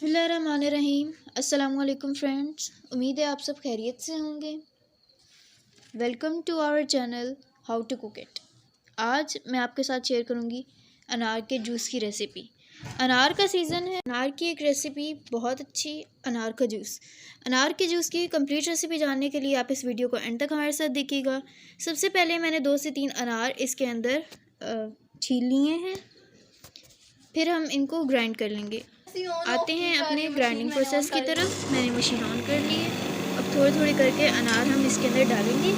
बिस्मिल्लाहिर्रहमानिर्रहीम। अस्सलाम वालेकुम फ्रेंड्स, उम्मीद है आप सब खैरियत से होंगे। Welcome to our channel how to cook it. आज मैं आपके साथ शेयर करूंगी अनार के जूस की रेसिपी। अनार का सीज़न है, अनार की एक रेसिपी बहुत अच्छी, अनार का जूस। अनार के जूस की कंप्लीट रेसिपी जानने के लिए आप इस वीडियो को एंड तक हमारे साथ देखिएगा। सबसे पहले मैंने 2 से 3 अनार इसके अंदर छील लिए हैं, फिर हम इनको ग्राइंड कर लेंगे। आते हैं अपने ग्राइंडिंग प्रोसेस की तरफ। मैंने मशीन ऑन कर ली है। अब थोड़े थोड़े करके अनार हम इसके अंदर डालेंगे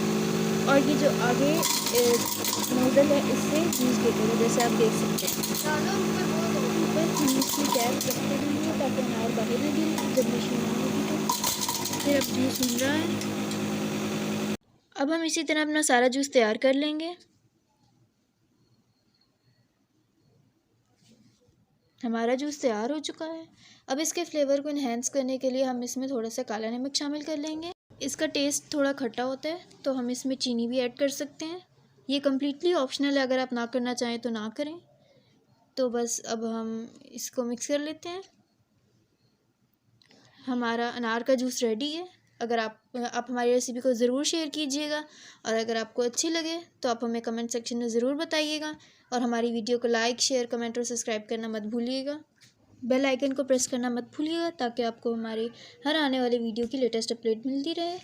और ये जो आगे नोज़ल है इससे जूस गिरेगा, जैसे आप देख सकते हैं। ऊपर हम इसकी कैप रखते रहेंगे ताकि अनार बाहर ना गिरे जब मशीन ऑन होगी तो। फिर अब जूस बन रहा है। अब हम इसी तरह अपना सारा जूस तैयार कर लेंगे। हमारा जूस तैयार हो चुका है। अब इसके फ्लेवर को इन्हेंस करने के लिए हम इसमें थोड़ा सा काला नमक शामिल कर लेंगे। इसका टेस्ट थोड़ा खट्टा होता है तो हम इसमें चीनी भी ऐड कर सकते हैं। ये कम्प्लीटली ऑप्शनल है, अगर आप ना करना चाहें तो ना करें। तो बस अब हम इसको मिक्स कर लेते हैं। हमारा अनार का जूस रेडी है। अगर आप हमारी रेसिपी को ज़रूर शेयर कीजिएगा, और अगर आपको अच्छी लगे तो आप हमें कमेंट सेक्शन में ज़रूर बताइएगा। और हमारी वीडियो को लाइक, शेयर, कमेंट और सब्सक्राइब करना मत भूलिएगा। बेल आइकन को प्रेस करना मत भूलिएगा ताकि आपको हमारे हर आने वाले वीडियो की लेटेस्ट अपडेट मिलती रहे।